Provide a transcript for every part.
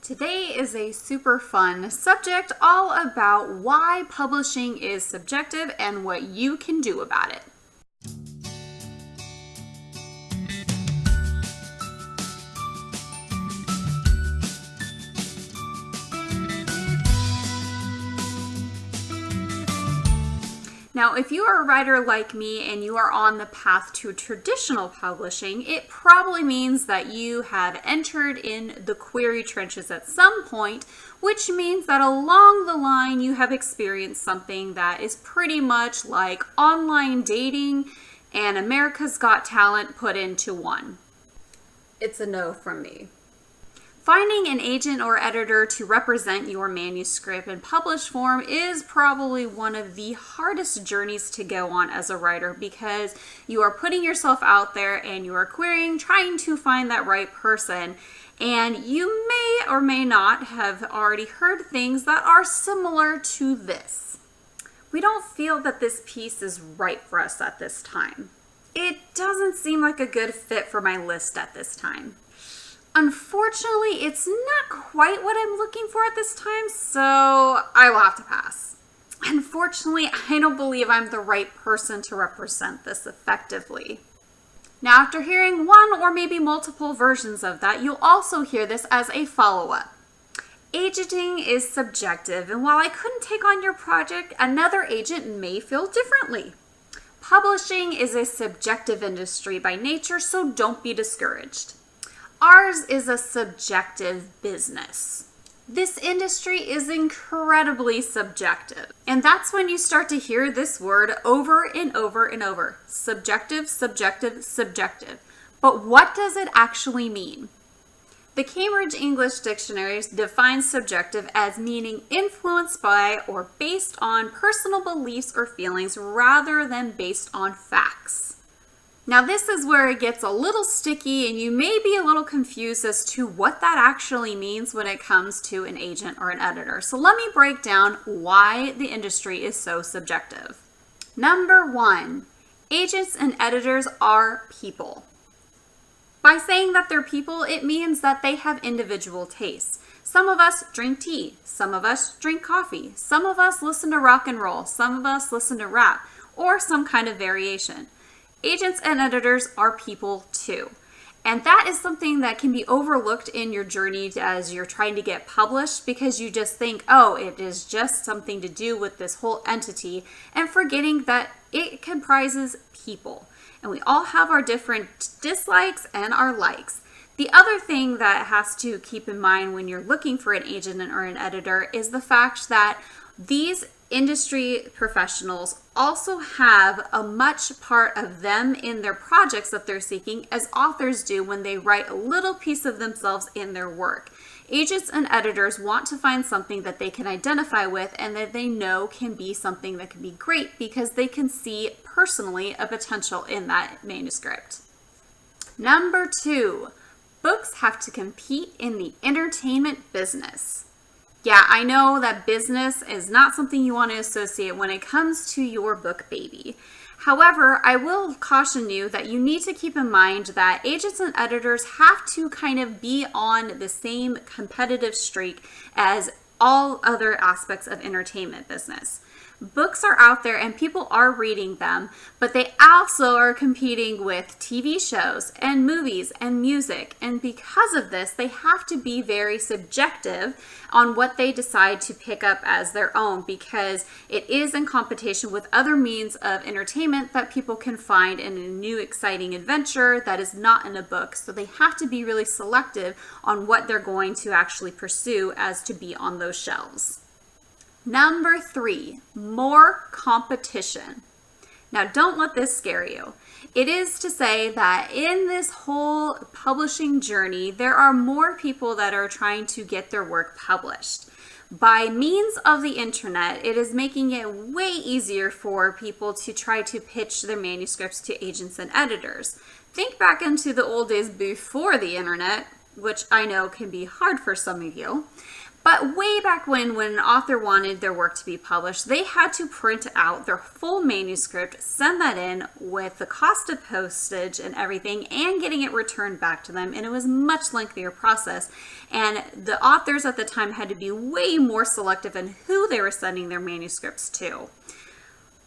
Today is a super fun subject all about why publishing is subjective and what you can do about it. Now, if you are a writer like me and you are on the path to traditional publishing, it probably means that you have entered in the query trenches at some point, which means that along the line you have experienced something that is pretty much like online dating and America's Got Talent put into one. It's a no from me. Finding an agent or editor to represent your manuscript in published form is probably one of the hardest journeys to go on as a writer because you are putting yourself out there and you are querying, trying to find that right person. And you may or may not have already heard things that are similar to this. We don't feel that this piece is right for us at this time. It doesn't seem like a good fit for my list at this time. Unfortunately, it's not quite what I'm looking for at this time, so I will have to pass. Unfortunately, I don't believe I'm the right person to represent this effectively. Now, after hearing one or maybe multiple versions of that, you'll also hear this as a follow-up. Agenting is subjective, and while I couldn't take on your project, another agent may feel differently. Publishing is a subjective industry by nature, so don't be discouraged. Ours is a subjective business. This industry is incredibly subjective. And that's when you start to hear this word over and over and over. Subjective, subjective, subjective. But what does it actually mean? The Cambridge English Dictionary defines subjective as meaning influenced by or based on personal beliefs or feelings rather than based on facts. Now this is where it gets a little sticky and you may be a little confused as to what that actually means when it comes to an agent or an editor. So let me break down why the industry is so subjective. Number one, agents and editors are people. By saying that they're people, it means that they have individual tastes. Some of us drink tea, some of us drink coffee, some of us listen to rock and roll, some of us listen to rap, or some kind of variation. Agents and editors are people too. And that is something that can be overlooked in your journey as you're trying to get published because you just think, oh, it is just something to do with this whole entity, and forgetting that it comprises people. And we all have our different dislikes and our likes. The other thing that has to keep in mind when you're looking for an agent or an editor is the fact that these industry professionals also have a much part of them in their projects that they're seeking as authors do when they write a little piece of themselves in their work. Agents and editors want to find something that they can identify with and that they know can be something that can be great because they can see personally a potential in that manuscript. Number two, books have to compete in the entertainment business. Yeah, I know that business is not something you want to associate when it comes to your book baby. However, I will caution you that you need to keep in mind that agents and editors have to kind of be on the same competitive streak as all other aspects of entertainment business. Books are out there and people are reading them, but they also are competing with TV shows and movies and music. And because of this, they have to be very subjective on what they decide to pick up as their own because it is in competition with other means of entertainment that people can find in a new exciting adventure that is not in a book. So they have to be really selective on what they're going to actually pursue as to be on those shelves. Number three, more competition. Now, don't let this scare you. It is to say that in this whole publishing journey, there are more people that are trying to get their work published. By means of the internet, it is making it way easier for people to try to pitch their manuscripts to agents and editors. Think back into the old days before the internet, which I know can be hard for some of you. But way back when an author wanted their work to be published, they had to print out their full manuscript, send that in with the cost of postage and everything, and getting it returned back to them. And it was a much lengthier process. And the authors at the time had to be way more selective in who they were sending their manuscripts to.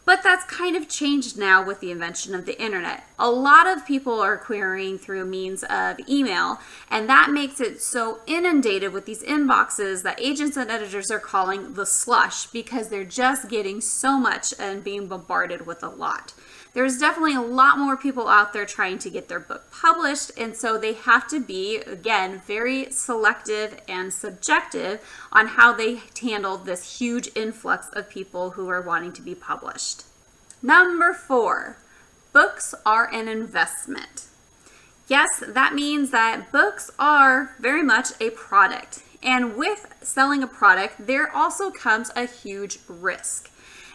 But that's kind of changed now with the invention of the internet. A lot of people are querying through means of email, and that makes it so inundated with these inboxes that agents and editors are calling the slush, because they're just getting so much and being bombarded with a lot. There's definitely a lot more people out there trying to get their book published, and so they have to be, again, very selective and subjective on how they handle this huge influx of people who are wanting to be published. Number 4, books are an investment. Yes, that means that books are very much a product, and with selling a product, there also comes a huge risk.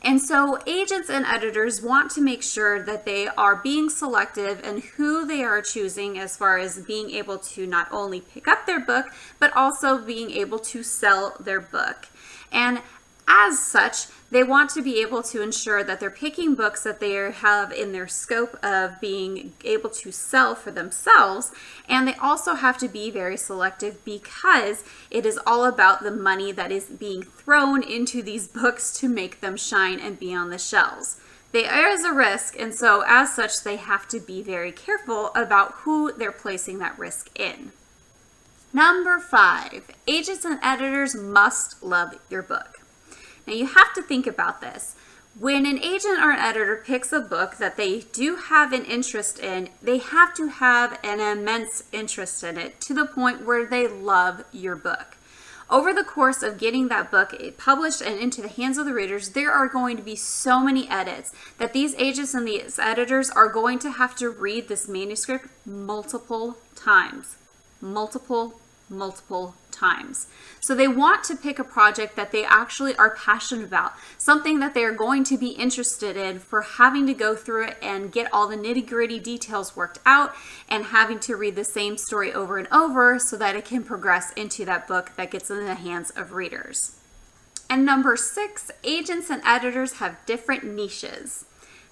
And so agents and editors want to make sure that they are being selective in who they are choosing as far as being able to not only pick up their book, but also being able to sell their book. And as such, they want to be able to ensure that they're picking books that they have in their scope of being able to sell for themselves. And they also have to be very selective because it is all about the money that is being thrown into these books to make them shine and be on the shelves. There is a risk, and so as such, they have to be very careful about who they're placing that risk in. Number 5, agents and editors must love your book. Now you have to think about this. When an agent or an editor picks a book that they do have an interest in, they have to have an immense interest in it to the point where they love your book. Over the course of getting that book published and into the hands of the readers, there are going to be so many edits that these agents and these editors are going to have to read this manuscript multiple times. Multiple times. So they want to pick a project that they actually are passionate about, something that they are going to be interested in for having to go through it and get all the nitty-gritty details worked out and having to read the same story over and over so that it can progress into that book that gets in the hands of readers. And number 6, agents and editors have different niches.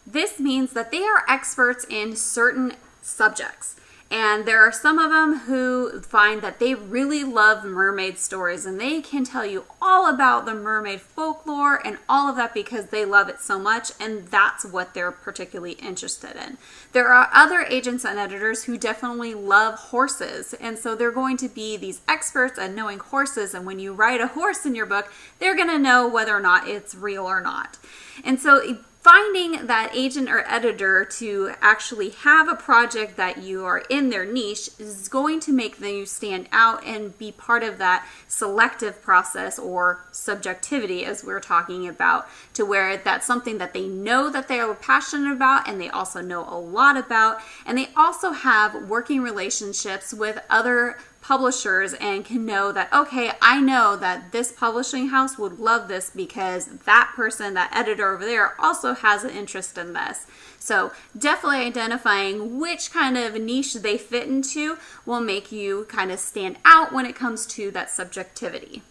This means that they are experts in certain subjects. And there are some of them who find that they really love mermaid stories, and they can tell you all about the mermaid folklore and all of that because they love it so much, and that's what they're particularly interested in. There are other agents and editors who definitely love horses, and so they're going to be these experts at knowing horses, and when you write a horse in your book, they're going to know whether or not it's real or not. And so finding that agent or editor to actually have a project that you are in their niche is going to make you stand out and be part of that selective process or subjectivity, as we're talking about, to where that's something that they know that they are passionate about and they also know a lot about, and they also have working relationships with other publishers and can know that, okay, I know that this publishing house would love this because that person, that editor over there, also has an interest in this. So definitely identifying which kind of niche they fit into will make you kind of stand out when it comes to that subjectivity.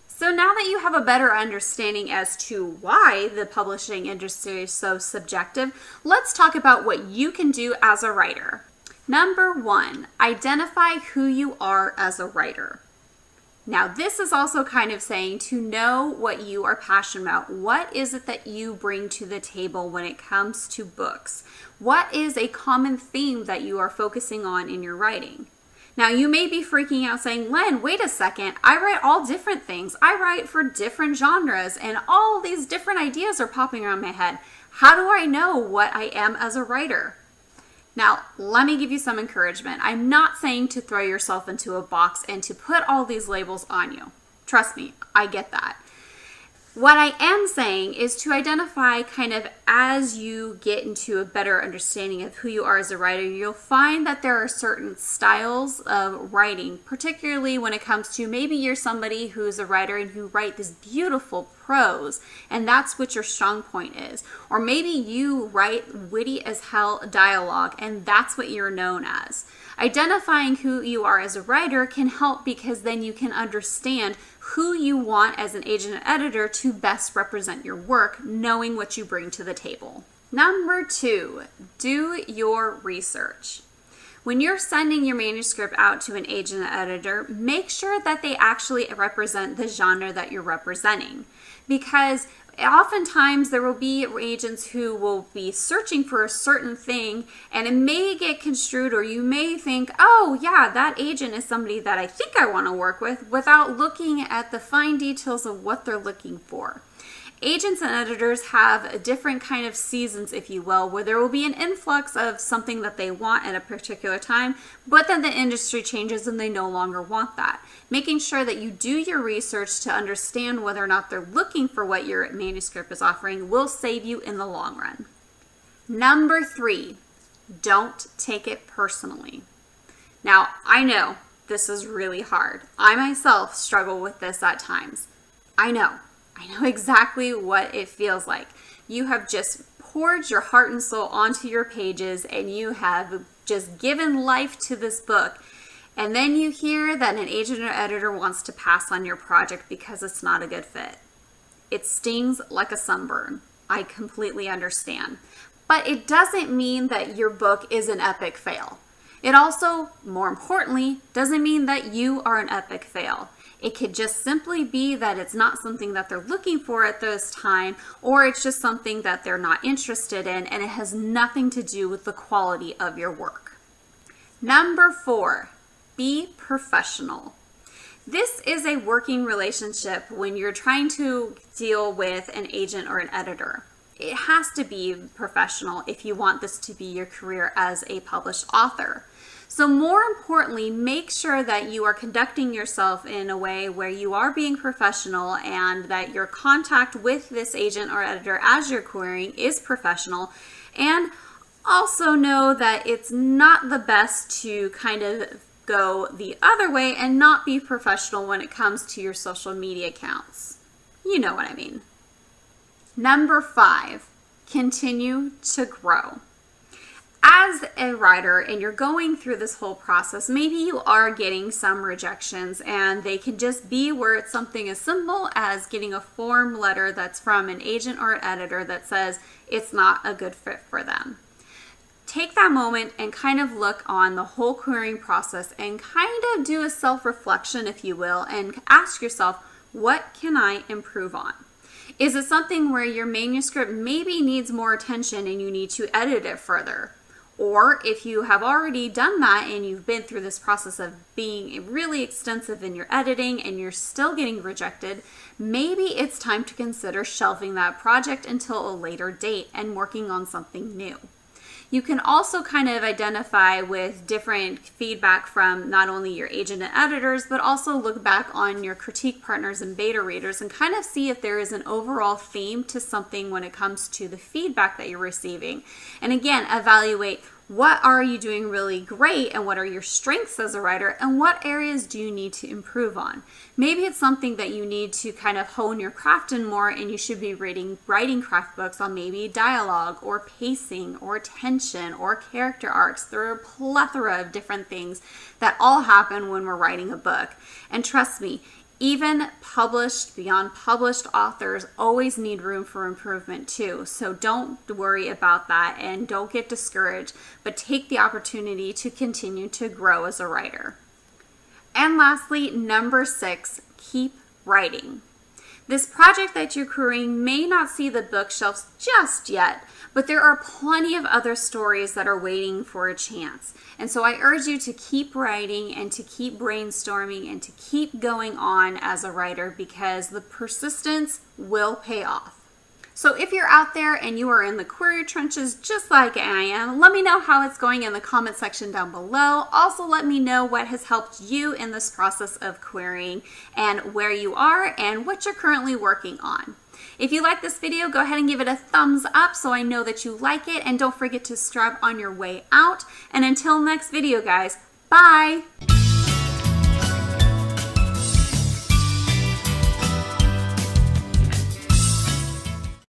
So now that you have a better understanding as to why the publishing industry is so subjective, let's talk about what you can do as a writer. Number 1, identify who you are as a writer. Now, this is also kind of saying to know what you are passionate about. What is it that you bring to the table when it comes to books? What is a common theme that you are focusing on in your writing? Now, you may be freaking out saying, Len, wait a second, I write all different things. I write for different genres and all these different ideas are popping around my head. How do I know what I am as a writer? Now, let me give you some encouragement. I'm not saying to throw yourself into a box and to put all these labels on you. Trust me, I get that. What I am saying is to identify kind of as you get into a better understanding of who you are as a writer, you'll find that there are certain styles of writing, particularly when it comes to maybe you're somebody who's a writer and who write this beautiful prose, and that's what your strong point is. Or maybe you write witty as hell dialogue, and that's what you're known as. Identifying who you are as a writer can help because then you can understand who you want as an agent and editor to best represent your work, knowing what you bring to the table. Number 2, do your research. When you're sending your manuscript out to an agent and editor, make sure that they actually represent the genre that you're representing, because oftentimes there will be agents who will be searching for a certain thing, and it may get construed, or you may think, oh yeah, that agent is somebody that I think I want to work with, without looking at the fine details of what they're looking for. Agents and editors have a different kind of seasons, if you will, where there will be an influx of something that they want at a particular time, but then the industry changes and they no longer want that. Making sure that you do your research to understand whether or not they're looking for what your manuscript is offering will save you in the long run. Number 3, don't take it personally. Now, I know this is really hard. I myself struggle with this at times. I know exactly what it feels like. You have just poured your heart and soul onto your pages, and you have just given life to this book. And then you hear that an agent or editor wants to pass on your project because it's not a good fit. It stings like a sunburn. I completely understand. But it doesn't mean that your book is an epic fail. It also, more importantly, doesn't mean that you are an epic fail. It could just simply be that it's not something that they're looking for at this time, or it's just something that they're not interested in, and it has nothing to do with the quality of your work. Number 4, be professional. This is a working relationship when you're trying to deal with an agent or an editor. It has to be professional if you want this to be your career as a published author. So more importantly, make sure that you are conducting yourself in a way where you are being professional, and that your contact with this agent or editor as you're querying is professional. And also know that it's not the best to kind of go the other way and not be professional when it comes to your social media accounts. You know what I mean. Number 5, continue to grow. As a writer and you're going through this whole process, maybe you are getting some rejections, and they can just be where it's something as simple as getting a form letter that's from an agent or an editor that says it's not a good fit for them. Take that moment and kind of look on the whole querying process and kind of do a self-reflection, if you will, and ask yourself, what can I improve on? Is it something where your manuscript maybe needs more attention and you need to edit it further? Or if you have already done that and you've been through this process of being really extensive in your editing and you're still getting rejected, maybe it's time to consider shelving that project until a later date and working on something new. You can also kind of identify with different feedback from not only your agent and editors, but also look back on your critique partners and beta readers and kind of see if there is an overall theme to something when it comes to the feedback that you're receiving. And again, evaluate what are you doing really great and what are your strengths as a writer, and what areas do you need to improve on. Maybe it's something that you need to kind of hone your craft in more, and you should be writing craft books on maybe dialogue or pacing or tension or character arcs. There are a plethora of different things that all happen when we're writing a book. And trust me, even published, beyond published authors always need room for improvement too. So don't worry about that and don't get discouraged, but take the opportunity to continue to grow as a writer. And lastly, number 6, keep writing. This project that you're querying may not see the bookshelves just yet, but there are plenty of other stories that are waiting for a chance. And so I urge you to keep writing and to keep brainstorming and to keep going on as a writer, because the persistence will pay off. So if you're out there and you are in the query trenches just like I am, let me know how it's going in the comment section down below. Also, let me know what has helped you in this process of querying and where you are and what you're currently working on. If you like this video, go ahead and give it a thumbs up so I know that you like it, and don't forget to subscribe on your way out. And until next video, guys, bye!